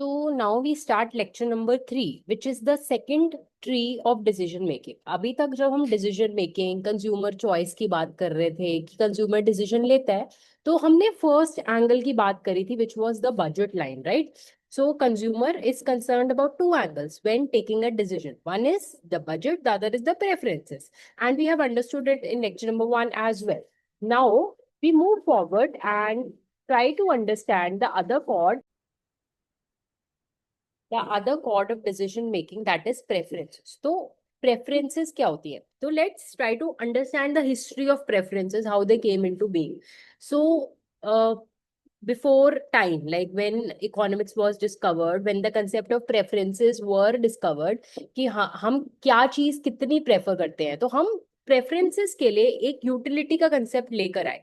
So now we start lecture number 3, which is the second tree of decision making. अभी तक जब हम decision making, consumer choice की बात कर रहे थे कि consumer decision लेता है, तो हमने first angle की बात करी थी, which was the budget line, right? So consumer is concerned about two angles when taking a decision. One is the budget, the other is the preferences, and we have understood it in lecture number 1 as well. Now we move forward and try to understand the other chord of decision making, that is preferences. तो preferences क्या होती है? तो let's try to understand the history of preferences, how they came into being. So before time, like when economics was discovered, when the concept of preferences were discovered, कि हाँ हम क्या चीज कितनी प्रेफर करते हैं, तो हम प्रेफरेंसेस के लिए एक यूटिलिटी का कंसेप्ट लेकर आए.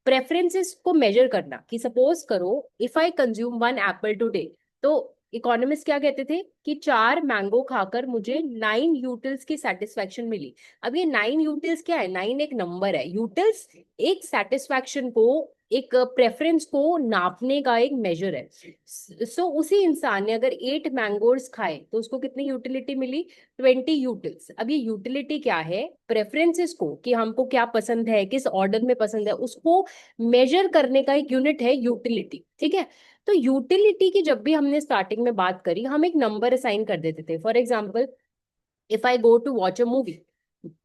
प्रेफरेंसेस को मेजर करना कि सपोज करो if I consume 1 Apple today, तो इकोनॉमिस्ट क्या कहते थे कि 4 मैंगो खाकर मुझे 9 यूटिल्स की सेटिस्फैक्शन मिली. अब ये 9 यूटिल्स क्या है? 9 एक नंबर है. यूटिल्स एक सेटिस्फैक्शन को, एक प्रेफरेंस को नापने का एक मेजर है. सो उसी इंसान ने अगर 8 मैंगोज खाए तो उसको कितनी यूटिलिटी मिली? 20 यूटिल्स. अब ये यूटिलिटी क्या है? प्रेफरेंसेस को, कि हमको क्या पसंद है, किस ऑर्डर में पसंद है, उसको मेजर करने का एक यूनिट है यूटिलिटी. ठीक है. तो यूटिलिटी की जब भी हमने स्टार्टिंग में बात करी, हम एक नंबर असाइन कर देते थे. For example, if I go to watch a movie,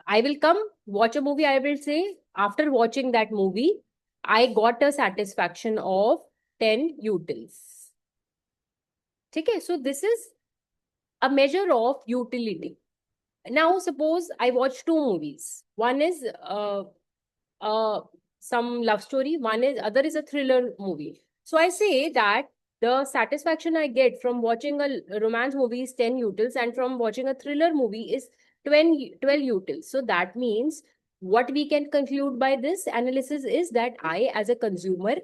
I will come watch a movie. I will say, after watching that movie, I got a satisfaction of 10 utils. ठीक है. So this is a measure of utility. Now suppose I watch two movies. One is uh, some love story. One is other is a thriller movie. So I say that the satisfaction I get from watching a romance movie is 10 utils, and from watching a thriller movie is 12 utils. So that means what we can conclude by this analysis is that I, as a consumer,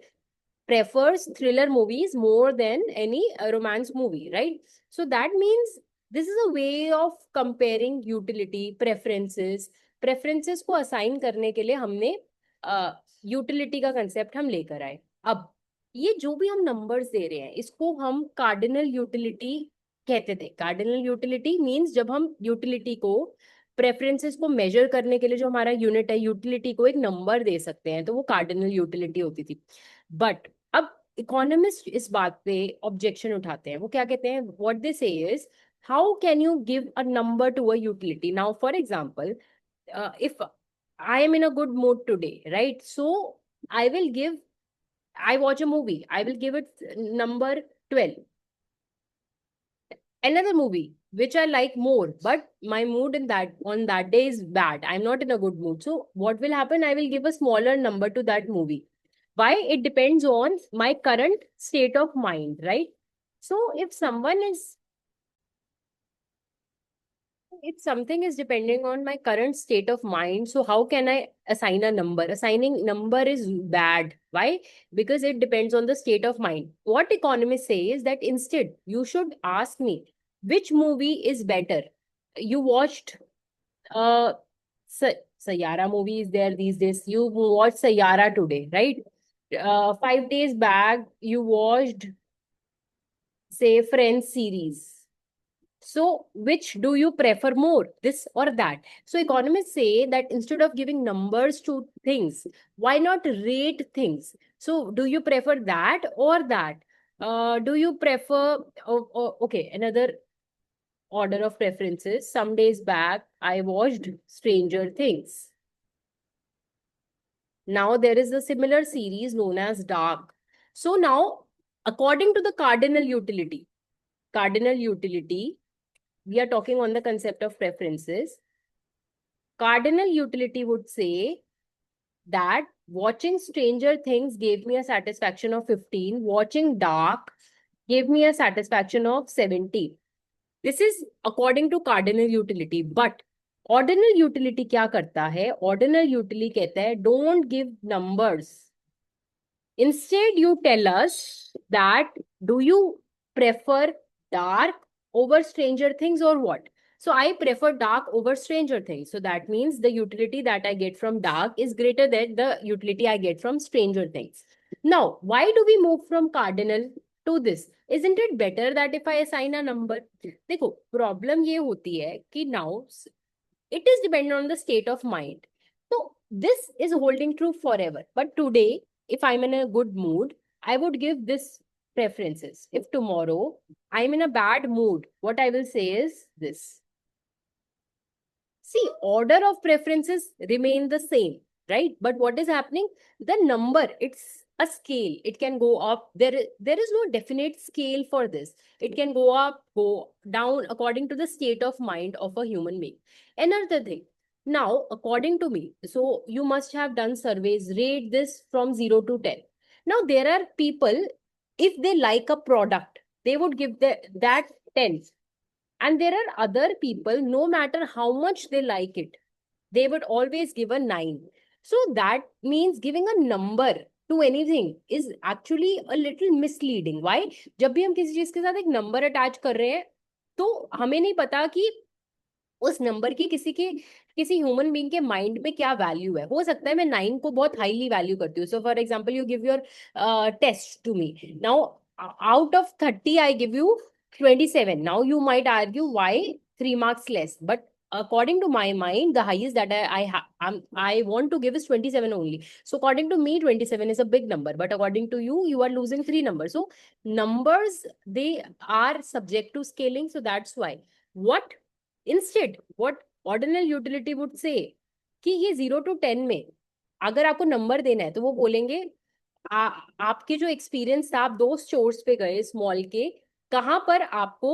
prefers thriller movies more than any romance movie, right? So that means this is a way of comparing utility, preferences. Preferences को assign करने के लिए हमने utility का concept हम लेकर आए. अब ये जो भी हम नंबर्स दे रहे हैं, इसको हम कार्डिनल यूटिलिटी कहते थे. कार्डिनल यूटिलिटी मींस जब हम यूटिलिटी को, प्रेफरेंसेस को मेजर करने के लिए जो हमारा यूनिट है यूटिलिटी को एक नंबर दे सकते हैं, तो वो कार्डिनल यूटिलिटी होती थी. बट अब इकोनॉमिस्ट इस बात पे ऑब्जेक्शन उठाते हैं. वो क्या कहते हैं? What they say is, how can you give a number to a utility? Now for example, if I am in a good mood today, right? So I will give, I watch a movie, I will give it number 12. Another movie which I like more, but my mood in that on that day is bad, I'm not in a good mood, so what will happen? I will give a smaller number to that movie. Why? It depends on my current state of mind, right? So if something is depending on my current state of mind, so how can I assign a number? Assigning number is bad. Why? Because it depends on the state of mind. What economists say is that instead you should ask me which movie is better. You watched uh Sayara movie is there these days. You watched Sayara today, right? 5 days back you watched, say, Friends series. So, which do you prefer more, this or that? So, economists say that instead of giving numbers to things, why not rate things? So, do you prefer that or that? Do you prefer, okay, another order of preferences. Some days back, I watched Stranger Things. Now, there is a similar series known as Dark. So, now, according to the cardinal utility, we are talking on the concept of preferences. Cardinal utility would say that watching Stranger Things gave me a satisfaction of 15. Watching Dark gave me a satisfaction of 17. This is according to cardinal utility. But ordinal utility क्या करता है? Ordinal utility कहता है don't give numbers. Instead, you tell us that do you prefer dark over Stranger Things or what? So I prefer dark over Stranger Things. So that means the utility that I get from dark is greater than the utility I get from Stranger Things. Now, why do we move from cardinal to this, isn't it better that if I assign a number? देखो problem ये होती है कि now it is dependent on the state of mind. So this is holding true forever. But today, if I'm in a good mood, I would give this preferences. If tomorrow I'm in a bad mood, what I will say is this. See, order of preferences remain the same, right? But what is happening? The number, it's a scale. It can go up. There is no definite scale for this. It can go up, go down according to the state of mind of a human being. Another thing. Now, according to me, so you must have done surveys, rate this from 0 to 10. Now, there are people, if they like a product, they would give that 10. And there are other people, no matter how much they like it, they would always give a 9. So that means giving a number to anything is actually a little misleading. Why? जब भी हम किसी चीज के साथ एक number attach कर रहे हैं तो हमें नहीं पता कि उस नंबर की किसी ह्यूमन बीइंग के माइंड में क्या वैल्यू है. हो सकता है मैं 9 को बहुत हाईली वैल्यू करती हूँ. So for example you give your test to me now, out of 30 I give you 27. Now you might argue why 3 marks less, but according to my mind the highest that I want to give is 27 only. So according to me 27 is a big number, but according to you, you are losing 3 numbers. So numbers, they are subject to scaling. So that's why what instead what ordinal utility would say कि ये 0 to 10 में अगर आपको number देना है तो वो बोलेंगे आपके जो एक्सपीरियंस था, आप 2 स्टोर्स पे गए स्मॉल के, कहां पर आपको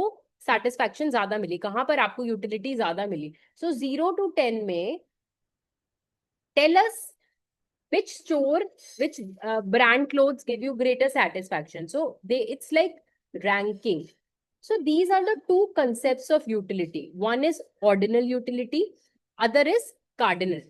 सेटिस्फैक्शन ज्यादा मिली, कहां पर आपको यूटिलिटी ज्यादा मिली. सो 0 to 10 में tell us which store, which brand clothes give you greater satisfaction. So it's like ranking. So these are the two concepts of utility. One is ordinal utility, other is cardinal.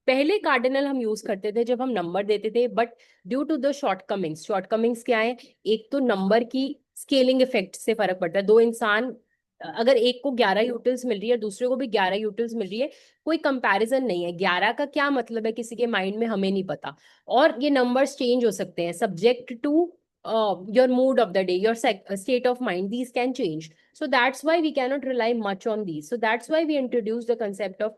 पहले cardinal हम use करते थे जब हम number देते थे, but due to the shortcomings क्या है? एक तो नंबर की स्केलिंग इफेक्ट से फर्क पड़ता है. दो इंसान, अगर एक को 11 यूटिल्स मिल रही है, दूसरे को भी 11 यूटिल्स मिल रही है, कोई कंपैरिजन नहीं है. 11 का क्या मतलब है किसी के माइंड में, हमें नहीं पता. और ये नंबर्स चेंज हो सकते हैं subject to your mood of the day, your state of mind. These can change. So that's why we cannot rely much on these. So that's why we introduce the concept of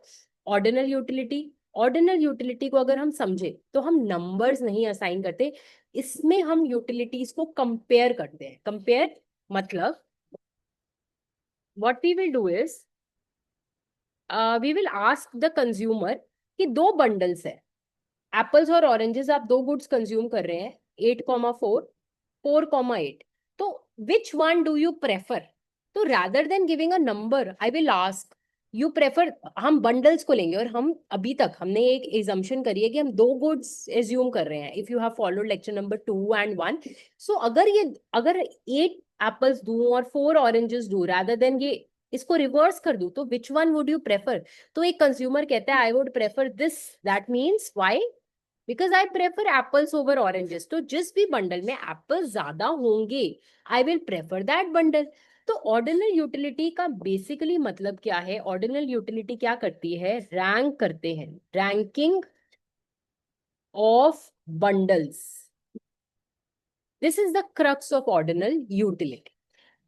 ordinal utility. Ordinal utility को अगर हम समझे तो हम numbers नहीं assign करते, इसमें हम यूटिलिटीज को कंपेयर करते हैं. कंपेयर मतलब what we will do is we will ask the consumer कि 2 बंडल्स है, एप्पल्स और ऑरेंजेस, आप 2 गुड्स कंज्यूम कर रहे हैं, 8,4, 4,8. तो which one do you prefer? तो rather than giving a number, I will ask you prefer. हम बंडल्स को लेंगे और हम अभी तक हमने एक एजम्पशन करी है कि हम 2 गुड्स एज्यूम कर रहे हैं. If you have followed lecture number 2 and 1, सो अगर 8 एप्पल्स दूं और 4 ऑरेंजेस दूं, rather than ये इसको रिवर्स कर दूं, तो which one would you prefer? तो एक कंज्यूमर कहता है I would prefer this. That means why? Because I prefer apples over oranges. तो जिस भी बंडल में एप्पल ज्यादा होंगे, I will prefer that bundle. तो ऑर्डिनल यूटिलिटी का बेसिकली मतलब क्या है? ऑर्डिनल यूटिलिटी क्या करती है? रैंक करते हैं, ranking of bundles. This is the crux of ordinal utility.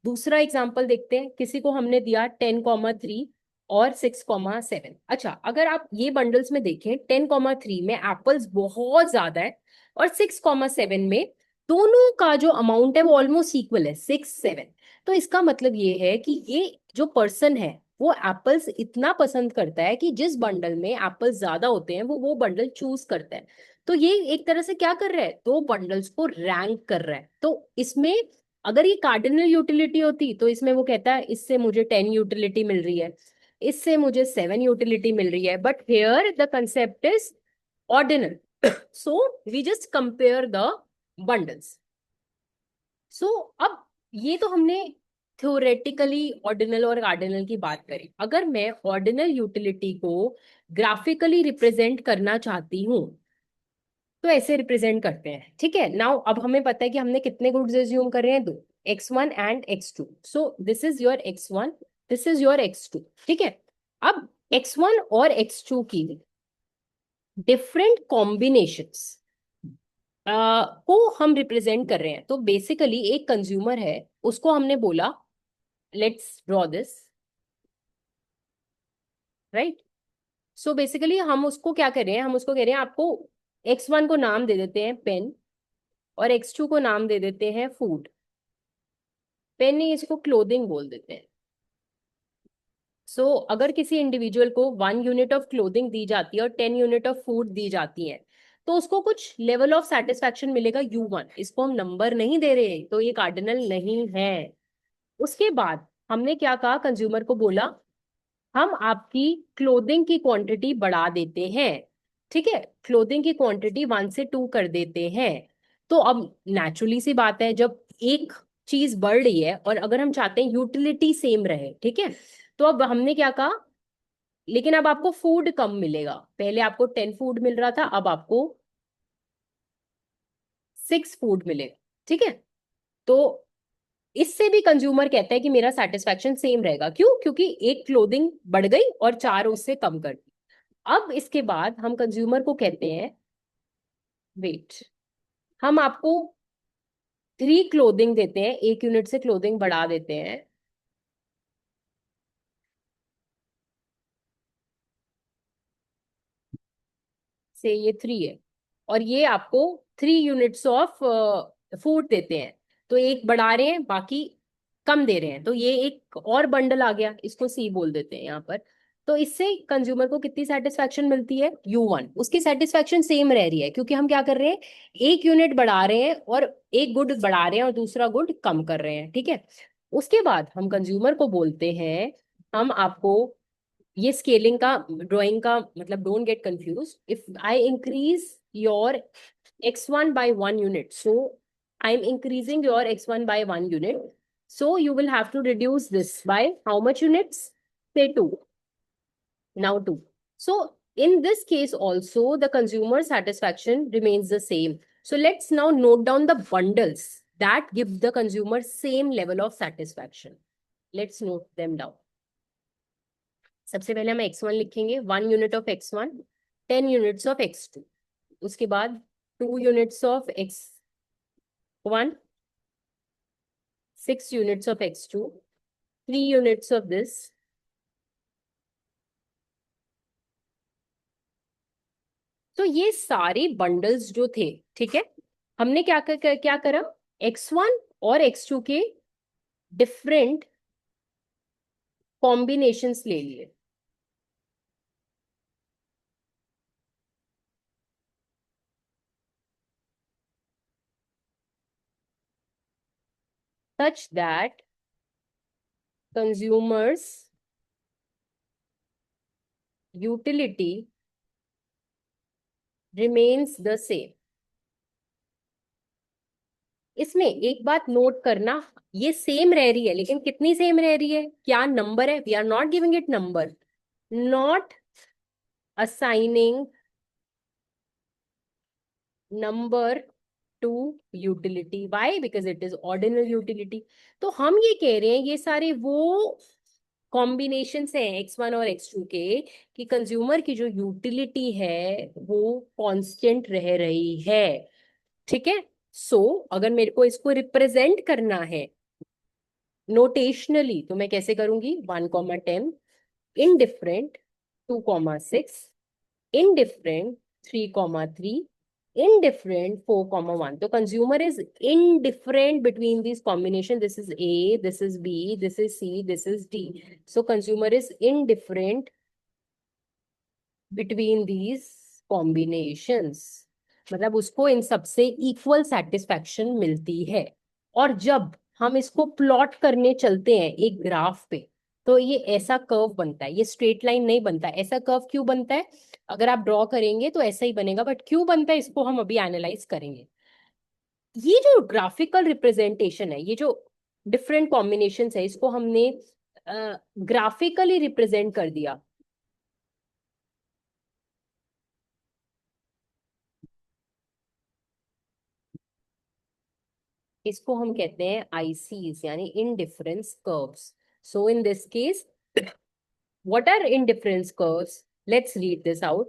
दूसरा एग्जाम्पल देखते हैं. किसी को हमने दिया 10,3 और 6,7. अच्छा, अगर आप ये बंडल्स में देखें, 10,3 में एप्पल्स बहुत ज्यादा है और 6,7 में दोनों का जो अमाउंट है वो ऑलमोस्ट इक्वल है, 6-7. तो इसका मतलब ये है कि ये जो पर्सन है वो एप्पल्स इतना पसंद करता है कि जिस बंडल में एप्पल्स ज्यादा होते हैं वो बंडल चूज करता है. तो ये एक तरह से क्या कर रहा है? 2 बंडल्स को रैंक कर रहा है. तो इसमें अगर ये कार्डिनल यूटिलिटी होती तो इसमें वो कहता है इससे मुझे 10 यूटिलिटी मिल रही है, इससे मुझे 7 यूटिलिटी मिल रही है. But here the concept is ordinal. So we just compare the bundles. So अब ये तो हमने थ्योरेटिकली ऑर्डिनल और कार्डिनल की बात करी. अगर मैं ऑर्डिनल यूटिलिटी को ग्राफिकली रिप्रेजेंट करना चाहती हूँ तो ऐसे रिप्रेजेंट करते हैं. ठीक है. नाउ अब हमें पता है कि हमने कितने गुड्स एज्यूम कर रहे हैं, 2, x1 and x2. So this is your x1, this is your x2. ठीक है. अब x1 और x2 की डिफरेंट कॉम्बिनेशंस को हम रिप्रेजेंट कर रहे हैं। तो बेसिकली एक कंज्यूमर है, उसको हमने बोला let's draw this, right. So basically हम उसको क्या कर रहे हैं, हम उसको कह रहे हैं आपको X1 को नाम दे देते हैं पेन, और X2 को नाम दे देते हैं फूड। पेन नहीं, इसको क्लोथिंग बोल देते हैं। अगर किसी इंडिविजुअल को 1 यूनिट ऑफ क्लोथिंग दी जाती है और 10 यूनिट ऑफ फूड दी जाती है, तो उसको कुछ लेवल ऑफ सेटिस्फैक्शन मिलेगा U1। इसको हम नंबर नहीं दे रहे, तो ये कार्डिनल नहीं है। उसके बाद हमने क्या कहा, कंज्यूमर को बोला हम आपकी क्लोथिंग की क्वांटिटी बढ़ा देते हैं, ठीक है, क्लोथिंग की क्वांटिटी 1 से 2 कर देते हैं। तो अब नेचुरली सी बात है, जब एक चीज बढ़ रही है और अगर हम चाहते हैं यूटिलिटी सेम रहे, ठीक है, तो अब हमने क्या कहा, लेकिन अब आपको फूड कम मिलेगा। पहले आपको 10 फूड मिल रहा था, अब आपको 6 फूड मिलेगा, ठीक है। तो इससे भी कंज्यूमर कहता है कि मेरा सेटिस्फैक्शन सेम रहेगा। क्यों? क्योंकि एक क्लोथिंग बढ़ गई और 4 उससे कम कर दी। अब इसके बाद हम कंज्यूमर को कहते हैं वेट, हम आपको 3 क्लोथिंग देते हैं, 1 यूनिट से क्लोथिंग बढ़ा देते हैं, से ये 3 है, और ये आपको 3 यूनिट्स ऑफ फूड देते हैं। तो एक बढ़ा रहे हैं, बाकी कम दे रहे हैं, तो ये एक और बंडल आ गया, इसको C बोल देते हैं यहाँ पर। तो इससे कंज्यूमर को कितनी सेटिस्फैक्शन मिलती है, U1। उसकी सेटिस्फैक्शन सेम रह रही है, क्योंकि हम क्या कर रहे हैं, 1 यूनिट बढ़ा रहे हैं और एक गुड बढ़ा रहे हैं और दूसरा गुड कम कर रहे हैं, ठीक है। उसके बाद हम कंज्यूमर को बोलते हैं हम आपको, ये स्केलिंग का, ड्राइंग का मतलब, don't get confuse, if I increase your X1 by 1 unit, so I'm increasing your X1 by 1 unit, so you will have to reduce this by how much units? Say 2. Now 2. So in this case also the consumer satisfaction remains the same. So let's now note down the bundles that give the consumer same level of satisfaction. Let's note them down. सबसे पहले हम X1 लिखेंगे, 1 unit of X1, 10 units of X2, उसके बाद 2 units of X1, 6 units of X2, 3 units of this. तो ये सारे bundles जो थे, ठीक है, हमने क्या करा, X1 और X2 के डिफरेंट कॉम्बिनेशंस ले लिए, such that consumers utility remains the same। इसमें एक बात नोट करना, ये सेम रह रही है, लेकिन कितनी सेम रह रही है, क्या नंबर है, we are not giving it number, not assigning number to utility। Why? Because it is ordinal utility। तो हम ये कह रहे हैं ये सारे वो कॉम्बिनेशन हैं X1 और X2 के, कि कंज्यूमर की जो यूटिलिटी है वो कांस्टेंट रह रही है, ठीक है। अगर मेरे को इसको रिप्रेजेंट करना है नोटेशनली, तो मैं कैसे करूंगी, 1, 10, indifferent 2, 6, indifferent 3, 3, indifferent 4, 1। तो consumer is indifferent between these combination, this is A, this is B, this is C, this is D। So consumer is indifferent between these combinations, मतलब उसको इन सबसे इक्वल सेटिस्फैक्शन मिलती है। और जब हम इसको प्लॉट करने चलते हैं एक ग्राफ पे, तो ये ऐसा कर्व बनता है, ये स्ट्रेट लाइन नहीं बनता। ऐसा कर्व क्यों बनता है, अगर आप ड्रॉ करेंगे तो ऐसा ही बनेगा, बट क्यों बनता है इसको हम अभी एनालाइज करेंगे। ये जो ग्राफिकल रिप्रेजेंटेशन है, ये जो डिफरेंट कॉम्बिनेशन है, इसको हमने ग्राफिकली रिप्रेजेंट कर दिया। इसको हम कहते हैं ICs, यानी indifference curves। So in this case, what are indifference curves? Let's read this out.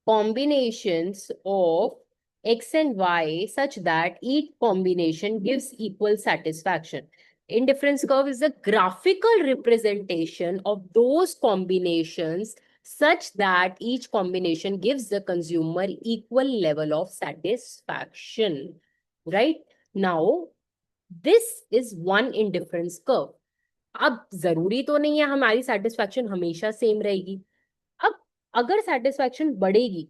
Combinations of X and Y such that each combination gives equal satisfaction. Indifference curve is a graphical representation of those combinations such that each combination gives the consumer equal level of satisfaction. Right? Now, this is one indifference curve. अब जरूरी तो नहीं है हमारी satisfaction हमेशा same रहेगी. अब अगर सेटिस्फैक्शन बढ़ेगी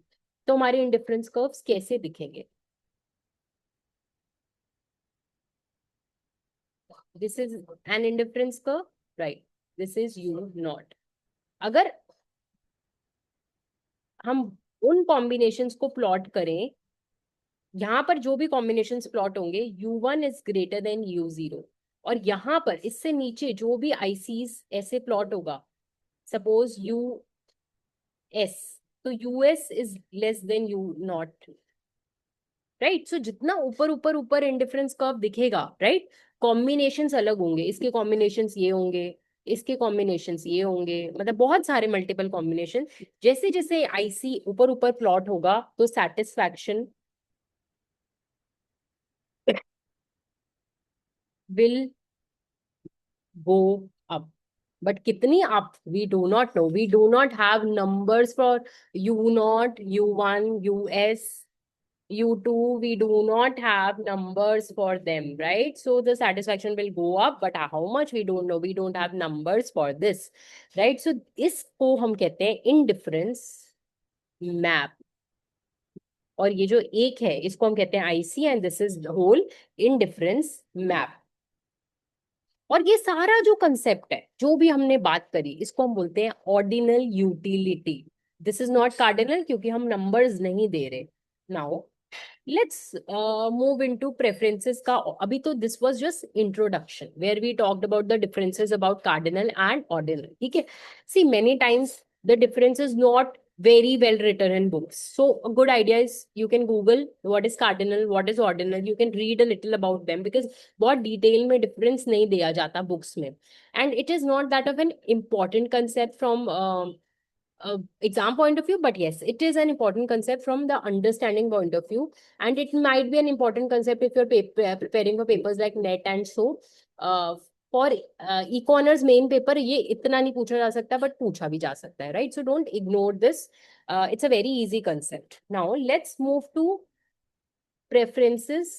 तो हमारे इंडिफरेंस कर्व्स कैसे दिखेंगे? This is an indifference curve, right? This is you not. अगर हम उन कॉम्बिनेशंस को प्लॉट करें, यहाँ पर जो भी कॉम्बिनेशंस प्लॉट होंगे u1 is greater than u0, और यहाँ पर इससे नीचे जो भी आईसीज ऐसे प्लॉट होगा, सपोज us, तो us is less than u0, right? So जितना ऊपर ऊपर ऊपर इंडिफरेंस कर्व दिखेगा, राइट, कॉम्बिनेशंस अलग होंगे, इसके कॉम्बिनेशंस ये होंगे, इसके कॉम्बिनेशंस ये होंगे, मतलब बहुत सारे मल्टीपल कॉम्बिनेशन. जैसे जैसे आईसी ऊपर ऊपर प्लॉट होगा तो satisfaction will go up. But कितनी up we do not know, we do not have numbers for u0, u1, us, u2. We do not have numbers for them, right? So the satisfaction will go up, but how much we don't know, we don't have numbers for this, right? So इसको हम कहते हैं indifference map. और ये जो एक है इसको हम कहते हैं IC, and this is whole indifference map. और ये सारा जो कंसेप्ट है, जो भी हमने बात करी, इसको हम बोलते हैं ordinal utility. This is not cardinal क्योंकि हम नंबर्स नहीं दे रहे. Now let's move into preferences का. अभी तो this was just introduction where we talked about the differences about cardinal and ordinal. ठीक है? See, many times the difference is not very well written in books. So a good idea is you can Google what is cardinal, what is ordinal. You can read a little about them because बहुत detail में difference नहीं दिया जाता books में. And it is not that of an important concept from exam point of view, but yes, it is an important concept from the understanding point of view, and it might be an important concept if you're preparing for papers like net. And so for e-corners main paper ये इतना नहीं पूछा जा सकता, but पूछा भी जा सकता है, right? So don't ignore this. It's a very easy concept. Now let's move to preferences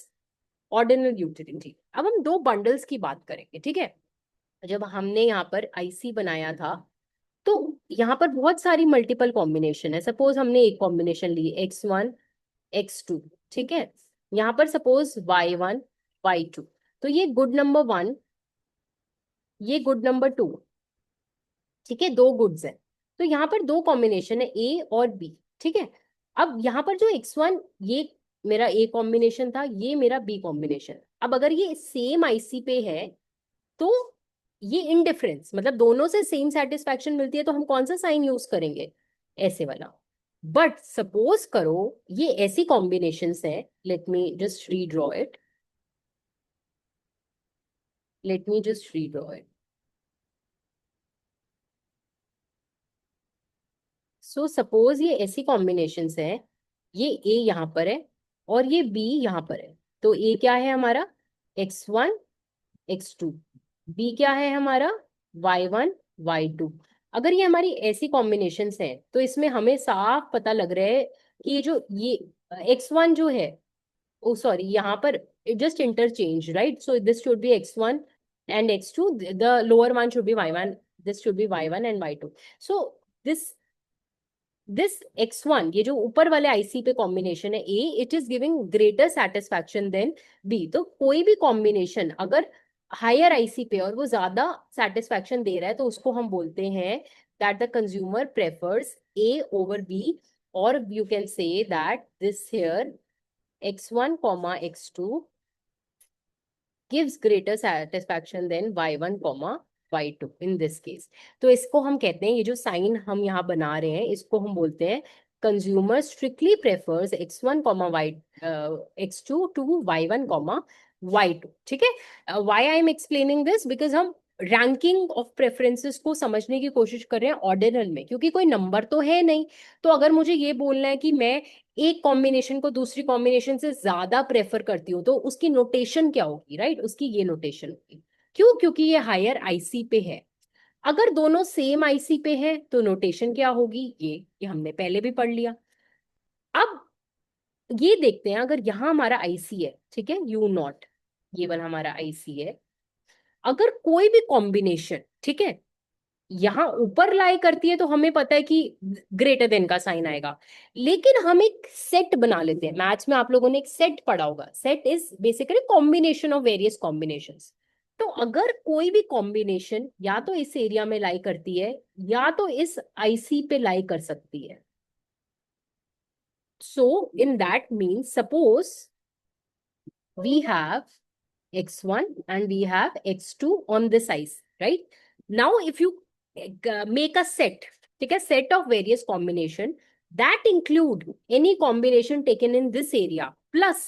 ordinal utility. अब हम दो बंडल्स की बात करेंगे, ठीक है? जब हमने यहाँ पर आईसी बनाया था तो यहाँ पर बहुत सारी मल्टीपल कॉम्बिनेशन है. सपोज हमने एक कॉम्बिनेशन ली x1 x2, ठीक है? यहाँ पर सपोज y1 y2, तो ये गुड नंबर 1, ये गुड नंबर 2, ठीक है? दो गुड्स है. तो यहाँ पर दो कॉम्बिनेशन है ए और बी, ठीक है? अब यहाँ पर जो x1, ये मेरा ए कॉम्बिनेशन था, ये मेरा बी कॉम्बिनेशन. अब अगर ये सेम आईसी पे है तो ये इनडिफरेंस, मतलब दोनों से सेम सेटिस्फैक्शन मिलती है, तो हम कौन सा साइन यूज करेंगे? ऐसे वाला. बट सपोज करो ये ऐसी कॉम्बिनेशंस है, let me just redraw it, let me just redraw it. So suppose ये ऐसी कॉम्बिनेशंस है, ये ए यहाँ पर है और ये बी यहाँ पर है. तो ए क्या है हमारा? x1 x2. बी क्या है हमारा? y1 y2. अगर ये हमारी ऐसी कॉम्बिनेशंस हैं तो इसमें हमें साफ पता लग रहा है कि ये x1 जो है, ओ सॉरी, यहाँ पर just interchange, right? So this should be x1 and x2, the lower one should be y1, this should be y1 and y2. So this x1, ये जो ऊपर वाले आईसी पे कॉम्बिनेशन है A, it is giving greater satisfaction than B. तो कोई भी combination अगर हायर आईसी पे और वो ज्यादा सेटिस्फैक्शन दे रहा है तो उसको हम बोलते हैं that the consumer prefers A over B. और you can say that this here x1 x2 gives greater satisfaction than y1 y2 in this case. तो इसको हम कहते हैं, ये जो साइन हम यहाँ बना रहे हैं इसको हम बोलते हैं consumer strictly prefers x1 x2 to y1 y2. ठीक है? Why I am explaining this? Because हम रैंकिंग ऑफ प्रेफरेंसेस को समझने की कोशिश कर रहे हैं ऑर्डिनल में, क्योंकि कोई नंबर तो है नहीं। तो अगर मुझे ये बोलना है कि मैं एक कॉम्बिनेशन को दूसरी कॉम्बिनेशन से ज्यादा प्रेफर करती हूँ, तो उसकी नोटेशन क्या होगी, राइट? उसकी ये नोटेशन होगी। क्यों? क्योंकि ये हायर आईसी पे है। अगर दोनों सेम आईसी पे है तो नोटेशन क्या होगी, ये हमने पहले भी पढ़ लिया। अब ये देखते हैं, अगर यहाँ हमारा आईसी है, ठीक है, यू नॉट, ये वाला हमारा आईसी है, अगर कोई भी कॉम्बिनेशन, ठीक है, यहाँ ऊपर लाई करती है तो हमें पता है कि ग्रेटर देन का साइन आएगा। लेकिन हम एक सेट बना लेते हैं, मैथ्स में आप लोगों ने एक सेट पढ़ा होगा, set is basically combination of various combinations. तो अगर कोई भी कॉम्बिनेशन या तो इस एरिया में लाई करती है या तो इस आईसी पे लाई कर सकती है, so in that means suppose we have x1 and we have x2 on this ice, right? Now if you make a set, take a set of various combination that include any combination taken in this area plus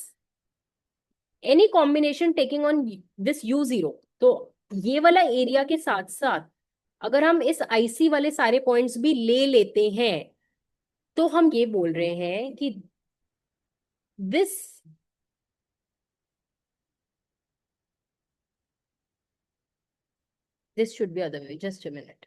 any combination taking on this u0, तो ये वाला area के साथ साथ अगर हम इस IC वाले सारे पॉइंट्स भी ले लेते हैं, तो हम ये बोल रहे हैं कि this this should be other way, just a minute.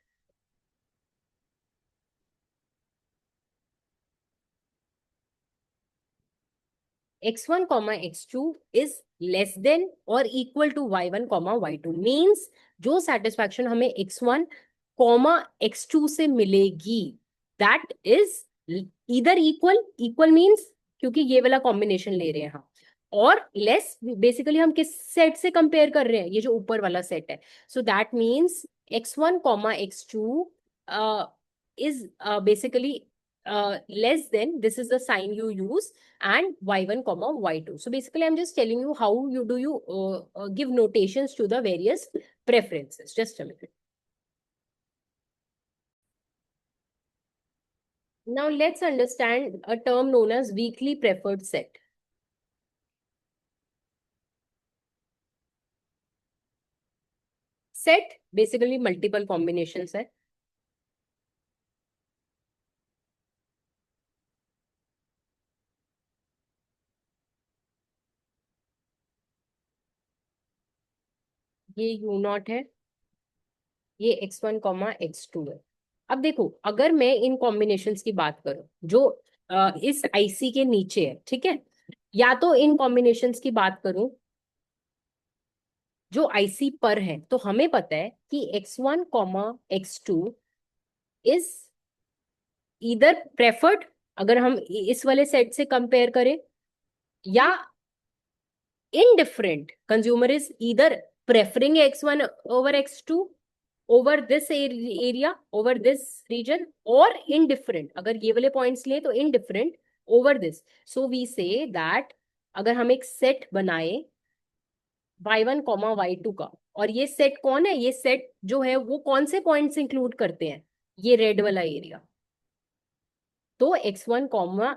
x1 comma x2 is less than or equal to y1 comma y2 means जो satisfaction हमें x1 comma x2 से मिलेगी, that is either equal, equal means क्योंकि ये वाला combination ले रहे हैं हम, और लेस बेसिकली हम किस सेट से कंपेयर कर रहे हैं, ये जो ऊपर वाला सेट है। सो that means x1 comma x2 is basically less than, this is the sign you use, and y1 comma y2. So basically I'm just telling you how you give notations to the various preferences. Just a minute. Now let's understand a term known as weakly preferred set. Set basically multiple combinations है। ये u not है, ये x1 comma x2 है। अब देखो, अगर मैं इन combinations की बात करूं जो इस आईसी के नीचे है, ठीक है, या तो इन कॉम्बिनेशंस की बात करूं जो आईसी पर है, तो हमें पता है कि x1 comma x2 is either preferred, अगर हम इस वाले सेट से कंपेयर करें, या indifferent, consumer is either preferring x1 over x2 over this area, over this region, or indifferent, अगर ये वाले पॉइंट्स ले तो indifferent over this. So we say that अगर हम एक सेट बनाए y1 कॉमा y2 का, और ये सेट कौन है, ये सेट जो है वो कौन से पॉइंट्स इंक्लूड करते हैं, ये रेड वाला एरिया, तो x1 comma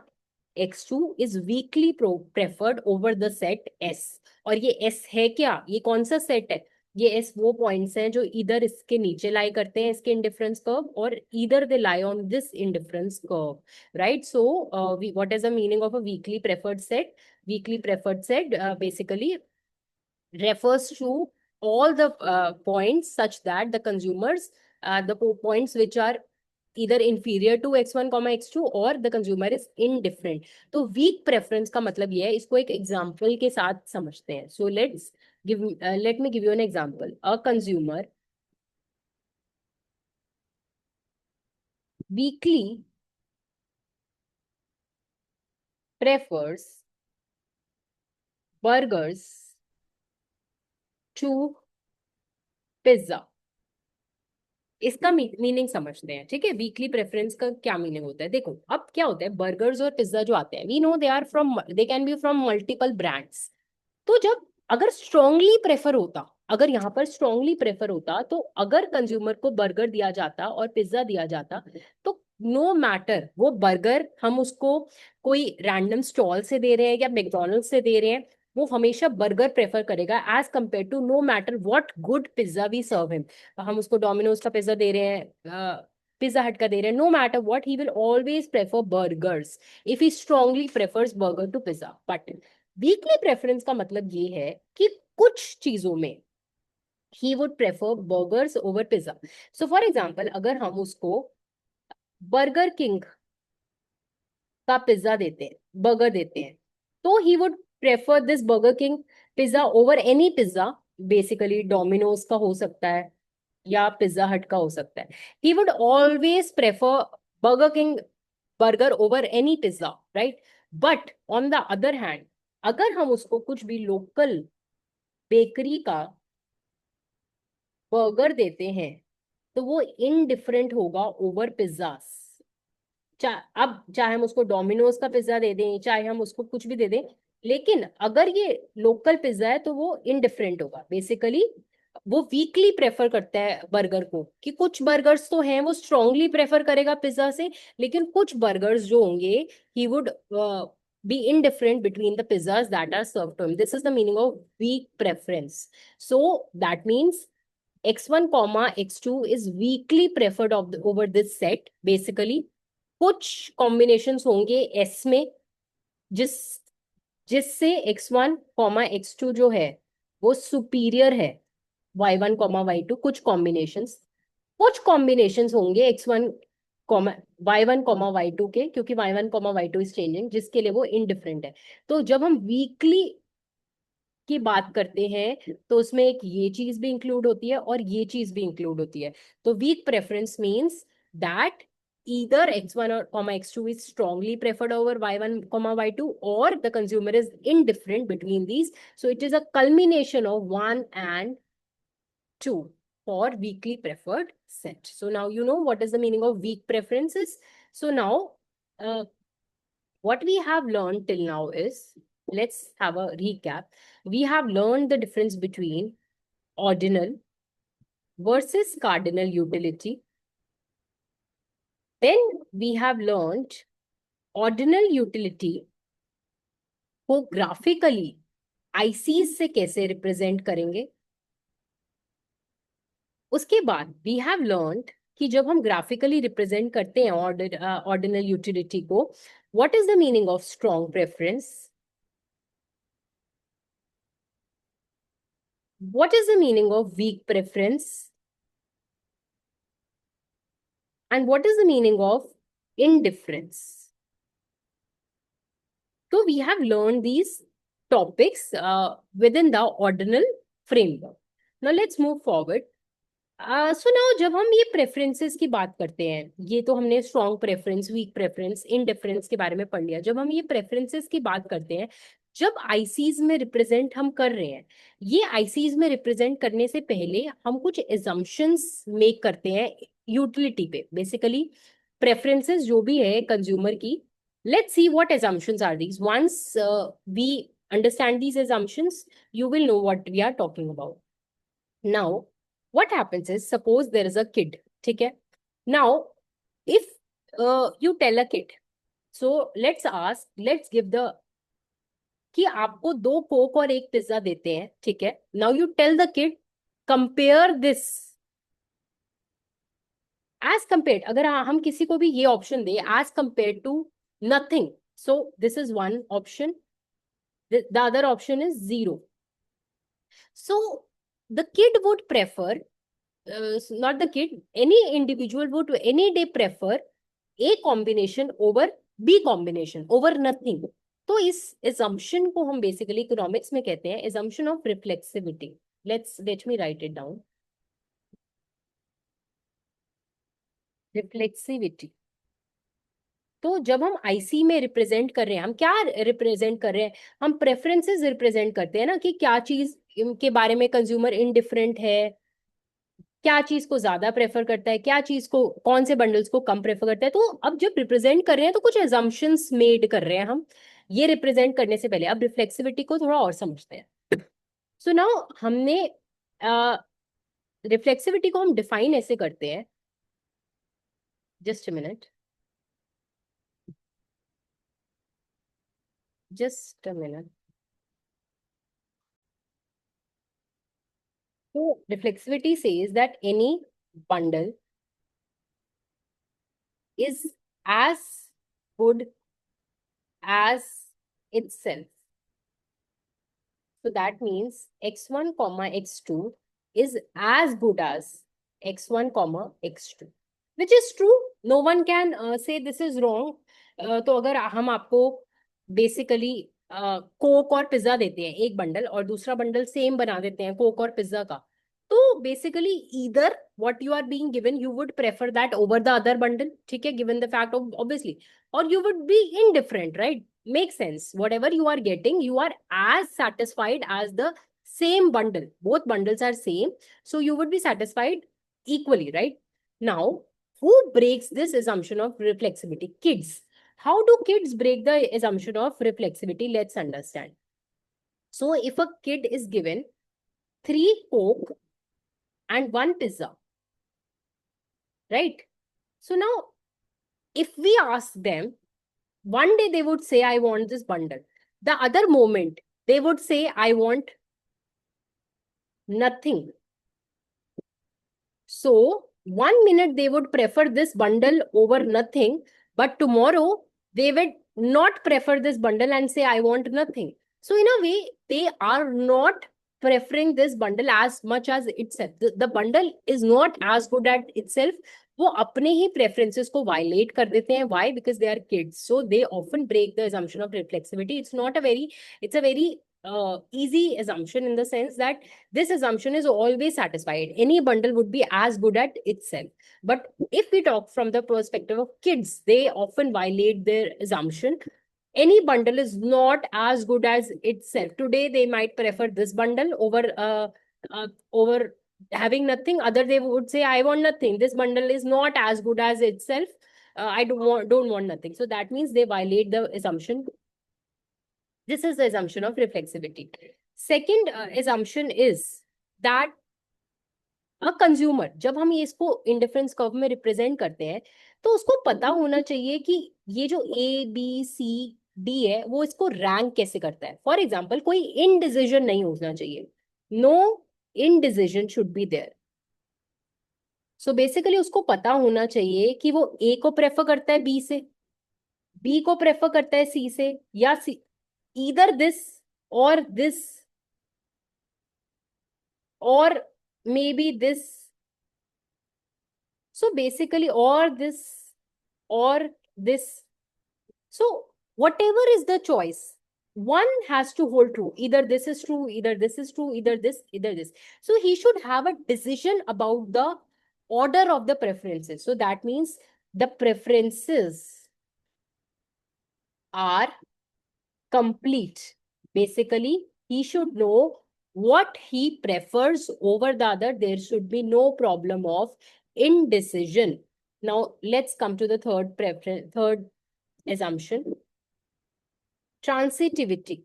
x2 is weekly preferred over the set s। और ये s है क्या, ये कौन सा सेट है, ये s वो पॉइंट्स हैं जो इधर इसके नीचे लाई करते हैं इसके इंडिफरेंस कर्व, और इधर they lie on this indifference curve, right? So what is the meaning of a weakly preferred set? Weakly preferred set basically refers to all the points such that the consumers, the points which are either inferior to x1 comma x2 or the consumer is indifferent। तो weak preference का मतलब ये है, इसको एक example के साथ समझते हैं। So let me give you an example. A consumer weakly prefers burgers to pizza। इसका मीनिंग समझते हैं, ठीक है? वीकली प्रेफरेंस का क्या मीनिंग होता है? देखो, अब क्या होता है, बर्गर्स और पिज्जा जो आते हैं, we know they can be from multiple brands. तो जब अगर स्ट्रांगली प्रेफर होता, अगर यहाँ पर स्ट्रांगली प्रेफर होता, तो अगर कंज्यूमर को बर्गर दिया जाता और पिज्जा दिया जाता, तो नो मैटर वो बर्गर हम उसको कोई रैंडम स्टॉल से दे रहे हैं या मैकडोनल्ड से दे रहे हैं, वो हमेशा बर्गर प्रेफर करेगा as compare to, no matter what good pizza we serve him. हम उसको डोमिनोज का पिज्जा दे रहे हैं, पिज्जा हट का दे रहे हैं, no matter what, he will always prefer burgers if he strongly prefers burger to pizza. But weakly preference का मतलब ये है कि कुछ चीजों में he would prefer burgers over pizza. So for example, अगर हम उसको बर्गर किंग का पिज्जा देते हैं, बर्गर देते हैं, तो he would prefer this burger king pizza over any pizza. Basically Domino's का हो सकता है या पिज्जा हट का हो सकता है। He would always prefer burger king burger over any pizza, right. But on the other hand, अगर हम उसको कुछ भी लोकल बेकरी का बर्गर देते हैं, तो वो इनडिफरेंट होगा ओवर पिज्जा। अब चाहे हम उसको डोमिनोज का पिज्जा दे दें, चाहे हम उसको कुछ भी दे दें, लेकिन अगर ये लोकल पिज्जा है तो वो इनडिफरेंट होगा। बेसिकली वो वीकली प्रेफर करता है बर्गर को, कि कुछ बर्गर्स तो हैं वो स्ट्रांगली प्रेफर करेगा पिज्जा से, लेकिन कुछ बर्गर्स जो होंगे he would be indifferent between the pizzas that are served to him. This is the meaning of weak preference. So that means x1 comma x2 is weakly preferred over this set basically। कुछ combinations होंगे S में जिस जिससे x1 comma x2 जो है वो superior है y1 comma y2। कुछ कॉम्बिनेशंस होंगे x1 comma y1 comma y2 के, क्योंकि y1 comma y2 is changing, जिसके लिए वो इनडिफरेंट है। तो जब हम वीकली की बात करते हैं तो उसमें एक ये चीज भी इंक्लूड होती है और ये चीज भी इंक्लूड होती है। तो weak preference means that either x1 or comma x2 is strongly preferred over y1 comma y2, or the consumer is indifferent between these. So it is a culmination of 1 and 2 for weakly preferred set. So now you know what is the meaning of weak preferences. So now uh, what we have learned till now is, let's have a recap. We have learned the difference between ordinal versus cardinal utility. Then we have learned ordinal utility को graphically ICs से कैसे represent करेंगे। उसके बाद we have learned कि जब हम graphically represent करते हैं ऑर्डिनल यूटिलिटी को, what is the meaning of strong preference, what is the meaning of weak preference, and what is the meaning of indifference. So we have learned these topics within the ordinal framework. Now let's move forward. So now जब हम ये preferences की बात करते हैं, ये तो हमने strong preference, weak preference, indifference के बारे में पढ़ लिया। जब हम ये प्रेफरेंसेस की बात करते हैं, जब आईसीज में रिप्रेजेंट हम कर रहे हैं, ये आईसीज में रिप्रेजेंट करने से पहले हम कुछ एजम्पशंस मेक करते हैं यूटिलिटी पे। बेसिकली प्रेफरेंसेस जो भी है कंज्यूमर की, let's see what assumptions are these. Once we understand these assumptions, you will know what we are talking about. Now, what happens is, suppose there is a kid, ठीक है। Now, if you tell a kid, so let's give the, कि आपको 2 Coke और 1 pizza देते हैं, ठीक है। Now you tell the kid, compare this as compared, अगर हम किसी को भी ये option they as compared to nothing, so this is one option, the other option is 0. So the kid would prefer, not the kid, any individual would any day prefer A combination over B combination over nothing. तो इस assumption को हम basically economics में कहते हैं assumption of reflexivity. Let me write it down. Reflexivity. तो जब हम आईसी में रिप्रेजेंट कर रहे हैं, हम क्या रिप्रेजेंट कर रहे हैं, हम प्रेफरेंसेस रिप्रेजेंट करते हैं ना, कि क्या चीज के बारे में कंज्यूमर इनडिफरेंट है, क्या चीज को ज्यादा प्रेफर करता है, क्या चीज को, कौन से बंडल्स को कम प्रेफर करता है। तो अब जब रिप्रेजेंट कर रहे हैं तो कुछ एजम्पशंस मेड कर रहे हैं हम ये रिप्रेजेंट करने से पहले। अब रिफ्लेक्सिविटी को थोड़ा और समझते हैं। सो नाउ हमने रिफ्लेक्सिविटी को हम डिफाइन ऐसे करते हैं, just a minute, just a minute. So reflexivity says that any bundle is as good as itself. So that means x1 comma x2 is as good as x1 comma x2, which is true. No one can say this is wrong. तो अगर हम आपको basically Coke और pizza देते हैं एक bundle, और दूसरा बंडल सेम बना देते हैं कोक और पिज्जा का, तो basically either what you are being given you would prefer that over the other bundle, ठीक है, given the fact of obviously, और you would be indifferent, right? Makes sense. Whatever you are getting, you are as satisfied as the same bundle. Both bundles are same, so you would be satisfied equally, right? Now, who breaks this assumption of reflexivity? Kids. How do kids break the assumption of reflexivity? Let's understand. So if a kid is given 3 Coke and 1 pizza, right? So now if we ask them, one day they would say, I want this bundle. The other moment, they would say, I want nothing. So, one minute they would prefer this bundle over nothing, but tomorrow they would not prefer this bundle and say, I want nothing. So, in a way, they are not preferring this bundle as much as itself. The bundle is not as good at itself. वो अपने ही preferences को violate कर देते हैं. Why? Because they are kids. So they often break the assumption of reflexivity. It's a very easy assumption in the sense that this assumption is always satisfied. Any bundle would be as good at itself. But if we talk from the perspective of kids, they often violate their assumption. Any bundle is not as good as itself. Today, they might prefer this bundle over having nothing. Other they would say, I want nothing. This bundle is not as good as itself. I don't want nothing. So that means they violate the assumption. This is the assumption of reflexivity. Second assumption is that a consumer, जब हम ये इसको indifference curve में represent करते हैं, तो उसको पता होना चाहिए कि ये जो ए बी सी डी है वो इसको रैंक कैसे करता है. फॉर एग्जाम्पल, कोई इनडिसीजन नहीं होना चाहिए. No indecision should be there. So basically उसको पता होना चाहिए कि वो ए को प्रेफर करता है बी से, बी को प्रेफर करता है सी से, या सी, either this or this or maybe this. So basically, or this or this. So whatever is the choice, one has to hold true. Either this is true, either this is true, either this, either this. So he should have a decision about the order of the preferences. So that means the preferences are complete. Basically, he should know what he prefers over the other. There should be no problem of indecision. Now, let's come to the third assumption. Transitivity.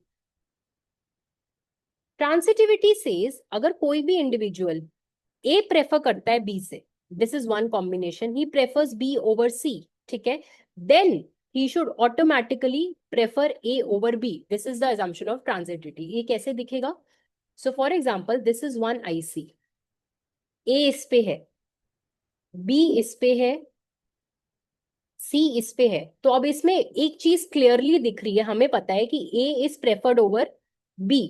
Transitivity says, अगर कोई भी individual A prefer करता है B से, this is one combination, he prefers B over C, ठीक है, then he should automatically prefer A over B. This is the assumption of transitivity. ये कैसे दिखेगा? So for example, this is one IC. A इस पे है, B इस पे है, C इस पे है. तो अब इसमें एक चीज क्लियरली दिख रही है, हमें पता है कि A is preferred over B.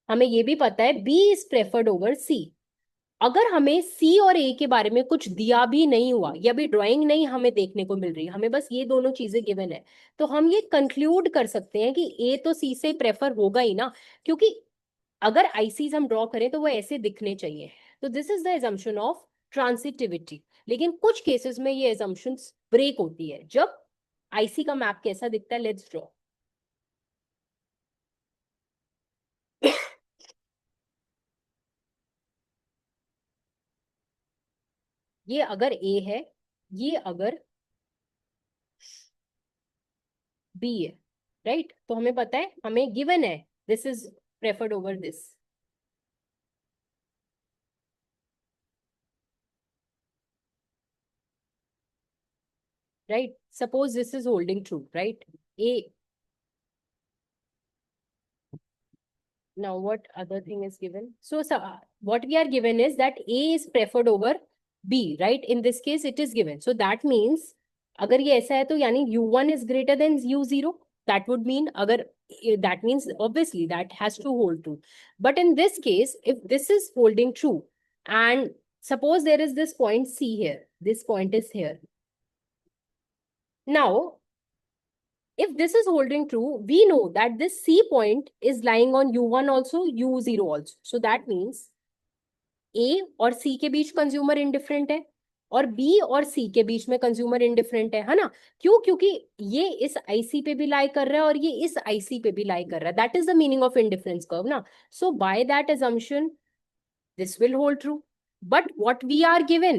हमें ये भी पता है B is preferred over C. अगर हमें सी और ए के बारे में कुछ दिया भी नहीं हुआ, या भी ड्राइंग नहीं हमें देखने को मिल रही, हमें बस ये दोनों चीजें गिवन है, तो हम ये कंक्लूड कर सकते हैं कि ए तो सी से प्रेफर होगा ही ना, क्योंकि अगर आईसीज हम ड्रॉ करें तो वो ऐसे दिखने चाहिए. तो this is the assumption of transitivity. लेकिन कुछ केसेस में ये एजम्पशंस ब्रेक होती है. जब आईसी का मैप कैसा दिखता है, लेट्स ड्रॉ. ये अगर ए है, ये अगर बी है, राइट, तो हमें पता है, हमें गिवन है this is preferred over this, right? Suppose this is holding true, right? A, Now what other thing is given? So what we are given is that A is preferred over B, right? In this case, it is given. So that means अगर ये ऐसा है तो यानी U1 is greater than U0. That would mean अगर that means obviously that has to hold true. But in this case, if this is holding true and suppose there is this point C here, this point is here. Now, if this is holding true, we know that this C point is lying on U1 also, U0 also. So that means A और C के बीच consumer indifferent है और B और C के बीच में consumer indifferent है ना? क्यों? क्योंकि ये इस IC पे भी लाई कर रहा है और ये इस IC पे भी लाई कर रहा है. That is the meaning of indifference curve ना. So by that assumption this will hold true. But what we are given,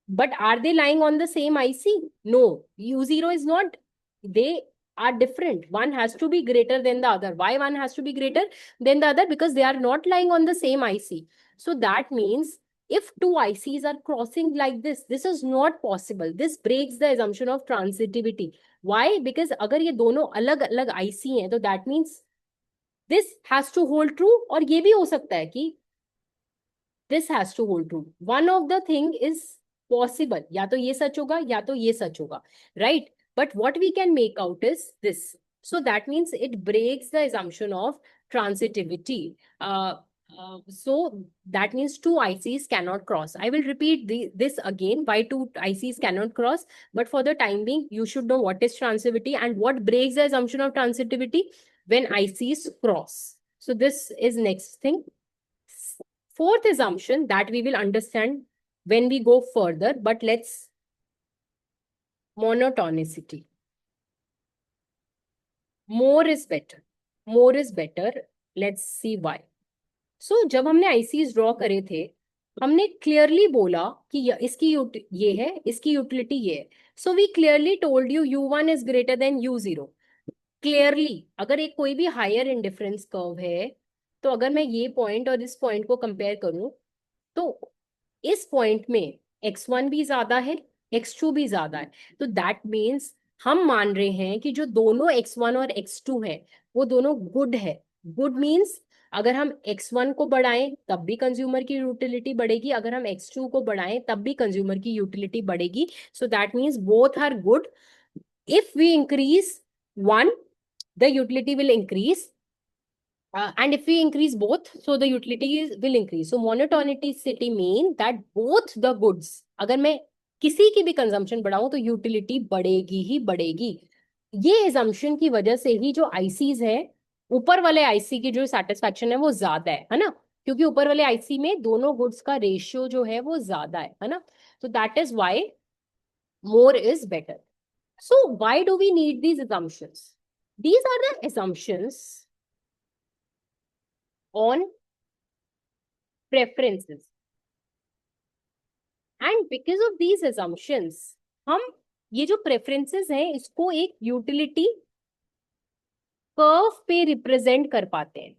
but are they lying on the same IC? No, U0 is not. They are different. One has to be greater than the other. Why one has to be greater than the other? Because they are not lying on the same IC. So that means if two ICs are crossing like this is not possible. This breaks the assumption of transitivity. Why? Because अगर ये दोनों अलग अलग IC हैं, तो that means this has to hold true और ये भी हो सकता है कि this has to hold true. One of the thing is possible. या तो ये सच होगा या तो ये सच होगा, right? But what we can make out is this. So that means it breaks the assumption of transitivity. So that means two ICs cannot cross. I will repeat this again, why two ICs cannot cross. But for the time being, you should know what is transitivity and what breaks the assumption of transitivity when ICs cross. So this is next thing. Fourth assumption that we will understand when we go further, but let's monotonicity. More is better. More is better. Let's see why. So जब हमने ICs draw करे थे, हमने clearly बोला कि इसकी ये है, इसकी यूटिलिटी ये है. So we clearly told you U1 is greater than U0. Clearly अगर एक कोई भी हायर इंडिफरेंस कर्व है, तो अगर मैं ये पॉइंट और इस पॉइंट को कंपेयर करूं, तो इस पॉइंट में x1 भी ज्यादा है, x2 भी ज्यादा है. तो दैट मीन्स हम मान रहे हैं कि जो दोनों x1 और x2 है वो दोनों गुड है. गुड मीन्स अगर हम x1 को बढ़ाएं तब भी कंज्यूमर की यूटिलिटी बढ़ेगी, अगर हम x2 को बढ़ाएं तब भी कंज्यूमर की यूटिलिटी बढ़ेगी. So that means both are good. If we increase one, the utility will increase, and if we increase both, so the utility will increase. So monotonicity mean that both the goods, अगर मैं किसी की भी consumption बढ़ाऊं तो utility बढ़ेगी ही बढ़ेगी. ये assumption की वजह से ही जो आईसीज है, ऊपर वाले आईसी की जो सेटिस्फैक्शन है वो ज्यादा है ना, क्योंकि ऊपर वाले आईसी में दोनों गुड्स का रेशियो जो है वो ज्यादा है ना. तो that is why more is better. So why do we need these assumptions? These are the assumptions on preferences, and because of these assumptions हम ये जो preferences हैं इसको एक utility curve पे रिप्रेजेंट कर पाते हैं.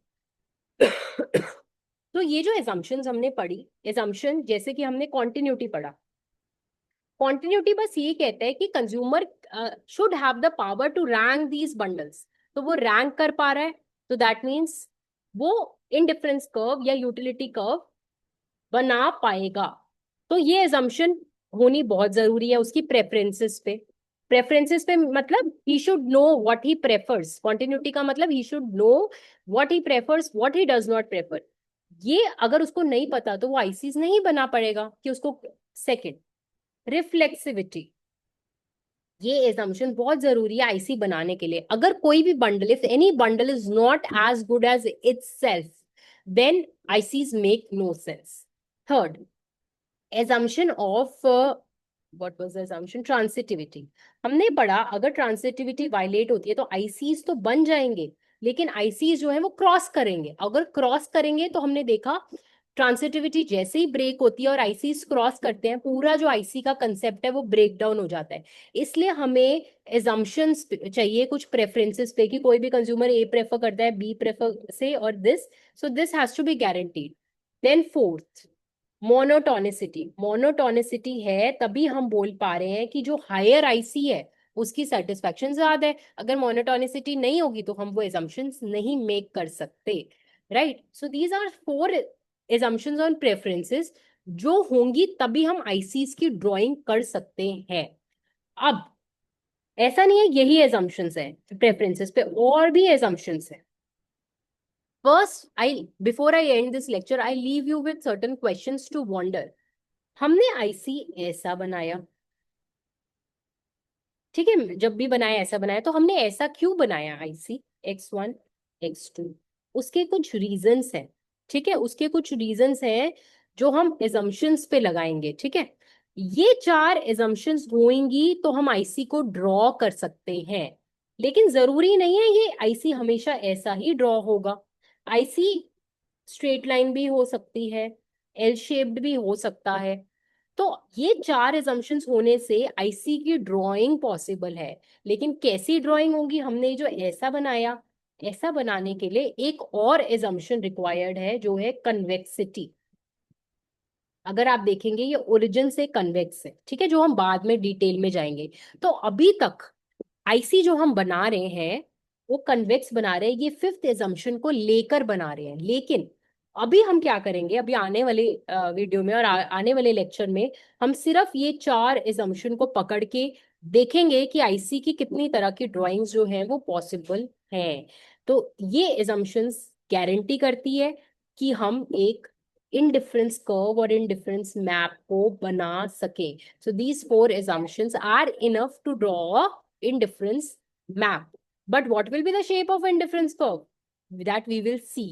तो ये जो assumptions हमने पढ़ी, assumption जैसे कि हमने continuity पढ़ा, continuity बस ये कहता है कि consumer should have the power to rank these bundles. तो वो रैंक कर पा रहा है, तो दैट मीन्स वो इंडिफरेंस कर्व या यूटिलिटी कर्व बना पाएगा. तो ये assumption होनी बहुत जरूरी है उसकी प्रेफरेंसेस पे. प्रेफरेंसेस पे मतलब he should know what he prefers. Continuity का मतलब he should know what he prefers, what he does not prefer. ये अगर उसको नहीं पता तो वो आईसीज नहीं बना पड़ेगा कि उसको. Second, reflexivity. ये एजम्पशन बहुत जरूरी है आईसी बनाने के लिए. अगर कोई भी bundle, if any bundle is not as good as itself, then ICs make no sense. Third, assumption of what was the assumption? Transitivity. हमने पढ़ा अगर ट्रांसिटिविटी वायलेट होती है तो आईसीज तो बन जाएंगे, लेकिन आईसीज जो है वो क्रॉस करेंगे. अगर क्रॉस करेंगे तो हमने देखा ट्रांसिटिविटी जैसे ही ब्रेक होती है और आईसीज क्रॉस करते हैं, पूरा जो आईसी का कंसेप्ट है वो ब्रेक डाउन हो जाता है. इसलिए हमें एजम्पशंस चाहिए कुछ प्रेफरेंसेस पे कि कोई भी कंज्यूमर ए प्रेफर करता है बी प्रेफर से और this. So this has to be guaranteed. Then fourth, monotonicity. Monotonicity है तभी हम बोल पा रहे हैं कि जो हायर आईसी है उसकी सेटिस्फैक्शन ज्यादा है। अगर मोनोटोनिसिटी नहीं होगी तो हम वो एजम्पशंस नहीं मेक कर सकते, right. So these are 4 assumptions on preferences जो होंगी तभी हम आईसीज की ड्राइंग कर सकते हैं। अब ऐसा नहीं है यही एजम्पशंस है प्रेफरेंसेस पे, और भी एजम्पशंस है। First I before I end this lecture I leave you with certain questions to wonder. हमने आईसी ऐसा बनाया, ठीक है, जब भी बनाया ऐसा बनाया, तो हमने ऐसा क्यों बनाया आईसी X1 X2? उसके कुछ रीजंस हैं, ठीक है, उसके कुछ रीजंस हैं जो हम एजम्पशंस पे लगाएंगे, ठीक है। ये 4 एजम्पशंस होंगी तो हम आईसी को ड्रॉ कर सकते हैं, लेकिन जरूरी नहीं है ये आईसी हमेशा ऐसा ही ड्रॉ होगा। आईसी स्ट्रेट लाइन भी हो सकती है, एल शेप्ड भी हो सकता है। तो ये 4 एजम्पशंस होने से आईसी की ड्राइंग पॉसिबल है। लेकिन कैसी ड्राइंग होगी? हमने जो ऐसा बनाया, ऐसा बनाने के लिए एक और एजम्पशन रिक्वायर्ड है जो है कन्वेक्सिटी। अगर आप देखेंगे ये ओरिजिन से कन्वेक्स है, ठीक है, जो हम बाद में डिटेल में जाएंगे। तो अभी तक आईसी जो हम बना रहे हैं वो कन्वेक्स बना रहे हैं, ये 5th एजम्पशन को लेकर बना रहे हैं। लेकिन अभी हम क्या करेंगे, अभी आने वाले वीडियो में और आने वाले लेक्चर में हम सिर्फ ये 4 एजम्पशन को पकड़ के देखेंगे कि आईसी की कितनी तरह की ड्राइंग्स जो हैं वो पॉसिबल हैं। तो ये एजम्पशंस गारंटी करती है कि हम एक इंडिफरेंस कर्व और इंडिफरेंस मैप को बना सके। So these 4 assumptions are enough to draw indifference map. But what will be the shape of indifference curve? That we will see.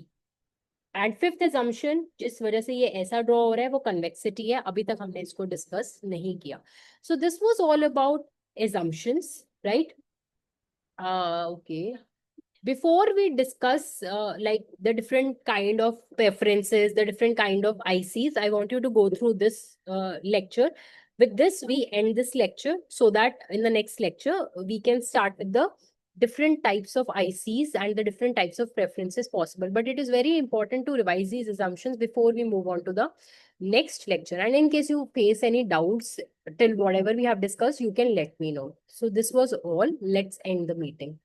And 5th assumption जिस वजह से ये ऐसा ड्रॉ हो रहा है वो कन्वेक्सिटी है, अभी तक हमने इसको डिस्कस नहीं किया। So this was all about assumptions, right? Okay. Before we discuss like the different kind of preferences, the different kind of ICs, I want you to go through this lecture. With this, we end this lecture so that in the next lecture, we can start with the different types of ICs and the different types of preferences possible. But it is very important to revise these assumptions before we move on to the next lecture. And in case you face any doubts till whatever we have discussed, you can let me know. So this was all. Let's end the meeting.